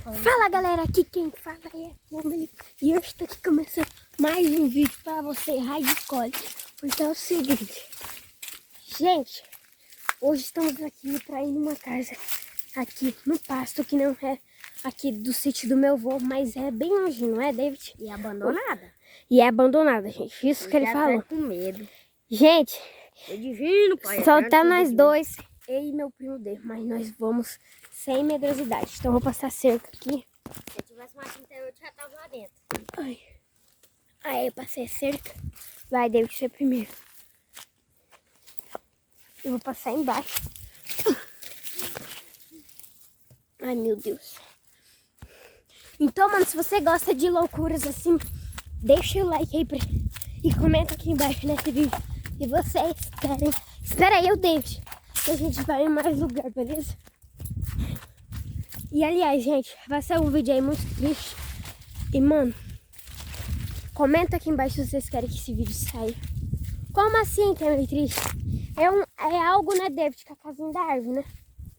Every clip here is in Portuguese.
Fala galera, aqui quem fala é a Emily e hoje estou aqui começando mais um vídeo para você, Raidescola. Porque é o seguinte, gente, hoje estamos aqui para ir numa casa aqui no pasto, que não é aqui do sítio do meu avô, mas é bem longe, não é, David? E abandonada. E é abandonada, gente, isso que ele falou. Com medo. Gente, É divino, pai. só tá nós dois, eu e meu primo dele, mas nós vamos sem medrosidade. Então vou passar cerca aqui. Se eu tivesse mais 38, já tava lá dentro. Ai. Aí eu passei a cerca. Vai, David, ser primeiro. Eu vou passar embaixo. Ai, meu Deus. Então, mano, se você gosta de loucuras assim, deixa o like aí e comenta aqui embaixo nesse vídeo. Se vocês querem. Espera aí, o David, que a gente vai em mais lugar, beleza? E aliás, gente, vai ser um vídeo aí muito triste. E, mano, comenta aqui embaixo se vocês querem que esse vídeo saia. Como assim que é meio triste? É algo, né, David, com a casinha da árvore, né?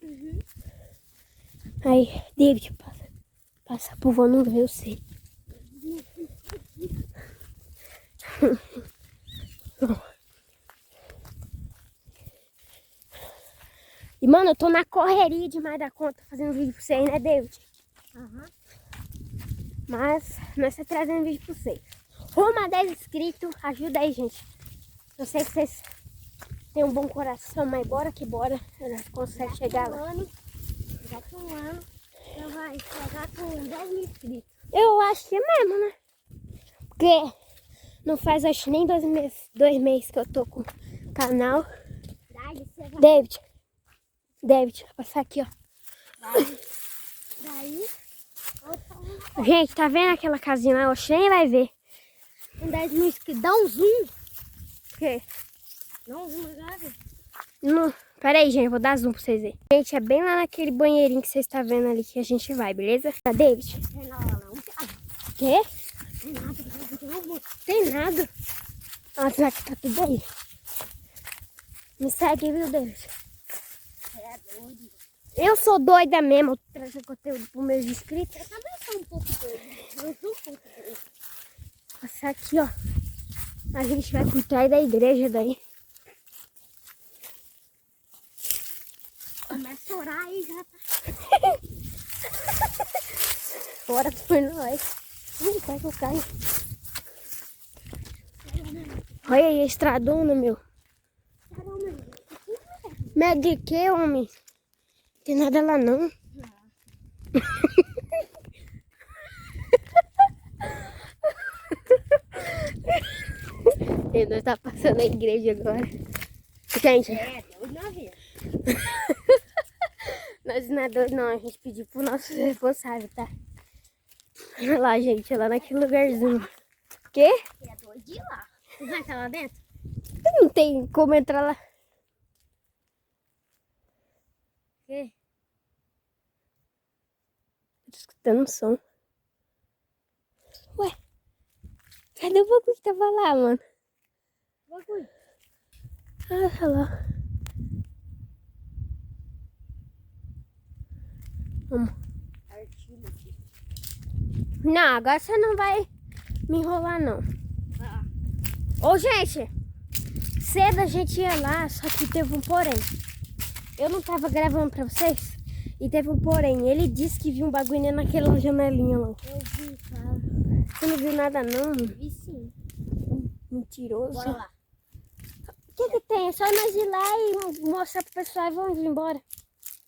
Uhum. Aí, David, passa pro vô não ver, eu sei. E, mano, eu tô na correria demais da conta fazendo vídeo pra vocês, né, David? Uhum. Mas nós estamos trazendo vídeo pra vocês. Rumo a 10 inscritos, ajuda aí, gente. Eu sei que vocês têm um bom coração, mas bora que bora. Nós conseguimos chegar lá. Já que um ano, eu vai chegar com 10 mil inscritos. Eu acho que é mesmo, né? Porque não faz, acho, nem 2 meses que eu tô com o canal. Daí você vai... David, vou passar aqui, ó. Daí... Opa, Gente, tá vendo aquela casinha lá? Eu acho que nem vai ver. com 10 mil inscritos. Dá um zoom. O quê? Dá um zoom agora. Não. Pera aí, gente, vou dar zoom pra vocês verem. Gente, é bem lá naquele banheirinho que vocês estão vendo ali que a gente vai, beleza? Tá, David? Tem lá, não. Quê? Tem nada. Tem nada. Ah, será que tá tudo aí? Me segue, viu, David? É doido. Eu sou doida mesmo, eu trago conteúdo pros meus inscritos. Eu também sou um pouco doido. Eu sou um pouco doido. Passar aqui, ó. A gente vai por trás da igreja daí. Começa a orar aí já tá. Bora por nós. Ih, vai que eu caio. Olha aí a estradona, meu. Medo de que, homem? Tem nada lá, não. Ele tá passando a igreja agora. Gente, É, doido na vida. nós não é doido, não. A gente pediu pro nosso responsável, tá? Olha lá, gente, lá naquele lugarzinho. Quê? É doido de ir lá. Você vai estar lá dentro? Não tem como entrar lá. Quê? Tô escutando um som. Ué, cadê o bagulho que tava lá, mano? Bagulho. Ah, olha lá. Vamos. Artilha aqui. Não, agora você não vai me enrolar, não. Ah. Ô, gente, cedo a gente ia lá, só que teve um porém. Eu não tava gravando pra vocês e teve um porém. Ele disse que viu um bagulho naquela janelinha lá. Eu vi, cara. Você não viu nada, não? Vi sim. Mentiroso. Bora lá. O que tem? É só nós ir lá e mostrar pro pessoal e vamos embora.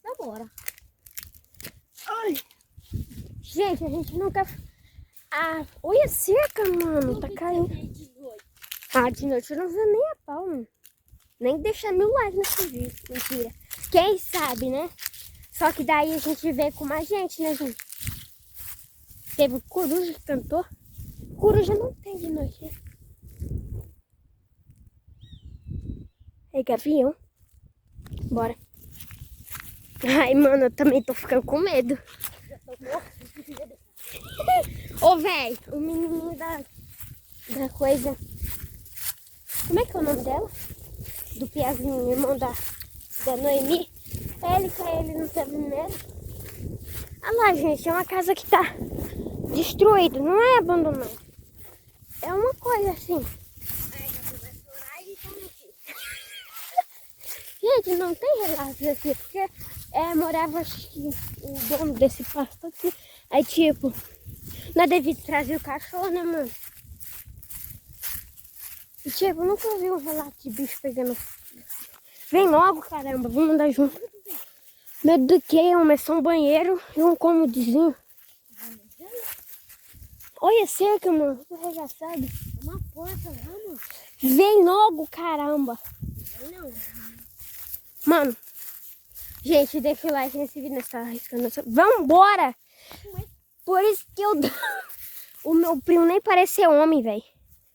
Então bora. Ai. Gente, a gente nunca... Ah, olha a cerca, mano. Tá caindo. Ah, de noite eu não vi nem a pau, mano. Nem deixar 1000 likes nesse vídeo. Mentira. Quem sabe, né? Só que daí a gente vê com mais gente, né, gente? Teve coruja que cantou. Coruja não tem de noite, né? É gavião. Bora. Ai, mano, eu também tô ficando com medo. Ô, velho, o menininho da coisa. Como é que é o nome dela? Do Piazinho, irmão da Noemi. Ele não teve medo. Ah lá, gente, é uma casa que tá destruída, não é abandonada. É uma coisa assim. Aí já começou a orar e então aqui. Gente, não tem relatos aqui, porque morava acho que o dono desse pasto aqui. Aí tipo, nós devíamos trazer o cachorro, né, mano? E tipo, nunca vi um relato de bicho pegando. Vem logo, caramba, vamos andar junto. Medo do que? É só um banheiro e um cômodozinho. Olha a cerca, mano, tudo arregaçado. Uma porta, vamos? Vem logo, caramba. Não. Mano, gente, deixa o like nesse vídeo, nessa arriscando. Vambora! Por isso que o meu primo nem parece ser homem, velho.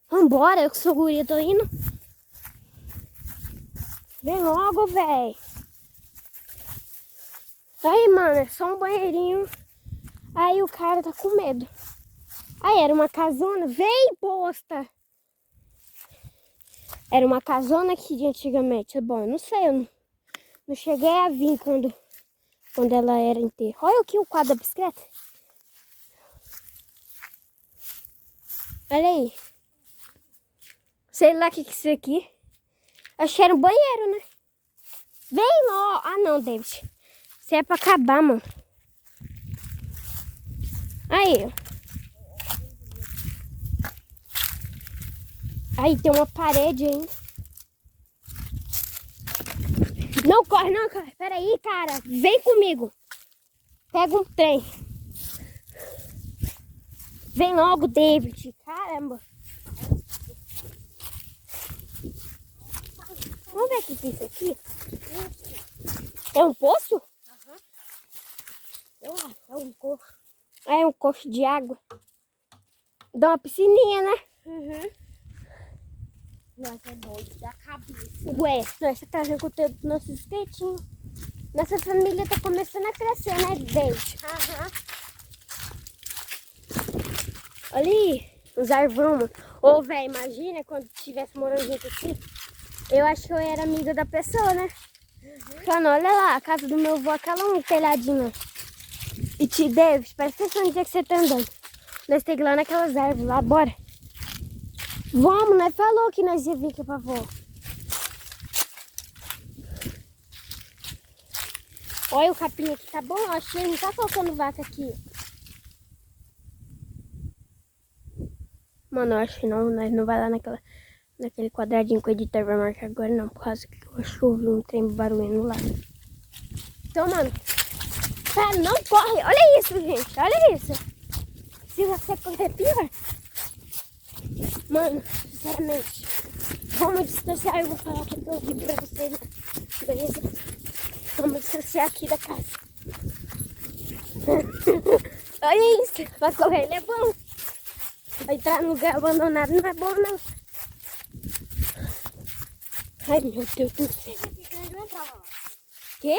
Vambora, eu que sou guria, tô indo. Vem logo, velho. Aí, mano, é só um banheirinho. Aí o cara tá com medo. Aí era uma casona. Vem, bosta! Era uma casona aqui de antigamente. Bom, eu não sei, eu não cheguei a vir quando ela era inteira. Olha aqui o quadro da bicicleta. Olha aí. Sei lá o que é isso aqui. Acho que era um banheiro, né? Vem logo. Ah, não, David. Isso é pra acabar, mano. Aí, ó. Aí tem uma parede ainda. Não corre, não corre. Pera aí, cara. Vem comigo. Pega um trem. Vem logo, David. Caramba. Vamos ver o que é isso aqui. É um poço? Aham. Eu acho, é um coco. É um coxo de água. Dá uma piscininha, né? Uhum. Nossa, é doido da cabeça. Ué, nós tá trazendo conteúdo do nosso skatinho. Nossa família tá começando a crescer, né, David? Aham. Olha aí, os arvão. Ô, velho, imagina quando tivesse morando junto aqui. Eu acho que eu era amiga da pessoa, né? Mano, olha lá, a casa do meu avô, aquela um telhadinho. E te David, presta atenção no dia que você tá andando. Nós temos que ir lá naquelas árvores lá, bora. Vamos, nós falou que nós ia vir aqui pra avó. Olha o capim aqui, tá bom? Acho que não tá faltando vaca aqui. Mano, eu acho que não, nós não vai lá naquele quadradinho que o editor vai marcar agora não, por causa que eu acho que eu ouvi um trem barulhando lá. Então, mano, cara, não corre. Olha isso, gente, olha isso. Se você correr, pior. Mano, sinceramente, vamos distanciar. Eu vou falar o que eu ouvi pra vocês, né? Beleza? Vamos distanciar aqui da casa. Olha isso, vai correr, ele é bom. Vai entrar no lugar abandonado, não é bom, não. Ai, meu Deus do céu. Quê?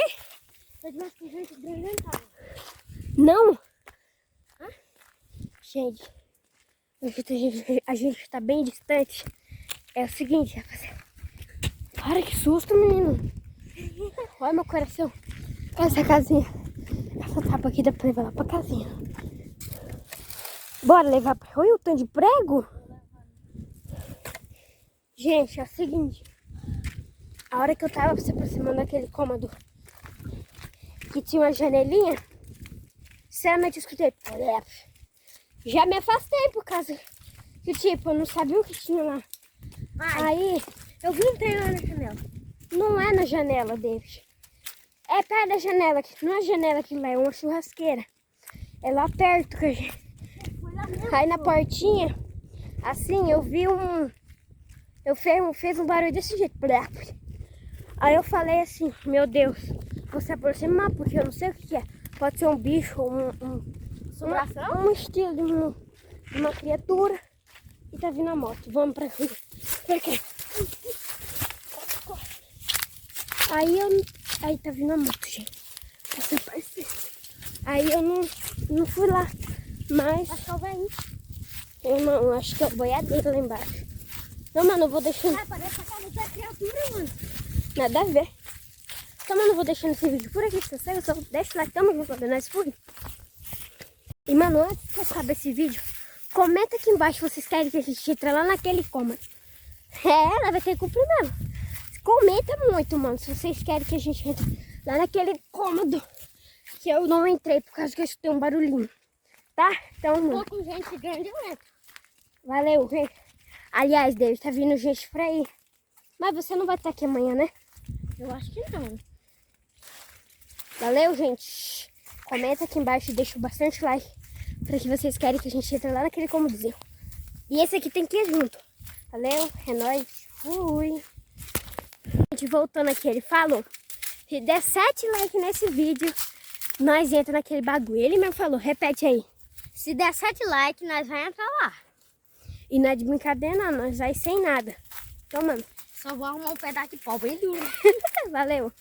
Não. Gente, a gente tá bem distante. É o seguinte, rapaziada. Para, que susto, menino. Olha meu coração. Essa casinha. Essa tapa aqui dá pra levar lá pra casinha. Bora levar pra... Olha o tanto de prego. Gente, é o seguinte. A hora que eu tava se aproximando daquele cômodo que tinha uma janelinha, sinceramente eu escutei. Já me afastei por causa que, tipo, eu não sabia o que tinha lá. Aí, Eu vi um trem lá na janela. não é na janela, David. É perto da janela, não é janela aquilo lá, é uma churrasqueira. É lá perto que a gente... Aí na portinha, assim, eu vi fez um barulho desse jeito. Aí eu falei assim, meu Deus, vou se aproximar porque eu não sei o que é. Pode ser um bicho, um estilo de uma criatura. E tá vindo a moto. Vamos pra cá. Pra quê? Aí tá vindo a moto, gente. Essa parceira. Aí eu não fui lá. Mas eu não, acho que é o boiadeiro lá embaixo. Não, mano, eu vou deixando. Ah, parece a casa da criatura, mano. Nada a ver. Então, mano, eu vou deixando esse vídeo por aqui. Se você gostou, deixa o like, tamo junto, nós fui. E, mano, antes que acabe esse vídeo, comenta aqui embaixo se vocês querem que a gente entre lá naquele cômodo. Ela vai ter que cumprir mesmo. Comenta muito, mano, se vocês querem que a gente entre lá naquele cômodo. Que eu não entrei por causa que eu escutei um barulhinho. Tá? Então, mano. Pouco gente grande eu entro. Valeu, gente. Aliás, David, tá vindo gente pra ir. Mas você não vai estar aqui amanhã, né? Eu acho que não. Valeu, gente. Comenta aqui embaixo e deixa bastante like. Pra que vocês querem que a gente entre lá naquele cômodozinho. E esse aqui tem que ir junto. Valeu, é nóis. Fui. Gente, voltando aqui, ele falou. Se der 7 likes nesse vídeo, nós entra naquele bagulho. Ele mesmo falou, repete aí. Se der 7 likes, nós vamos entrar lá. E não é de brincadeira não, nós vai sem nada. Então, mano. Só vou arrumar um pedaço de pau bem duro. Valeu.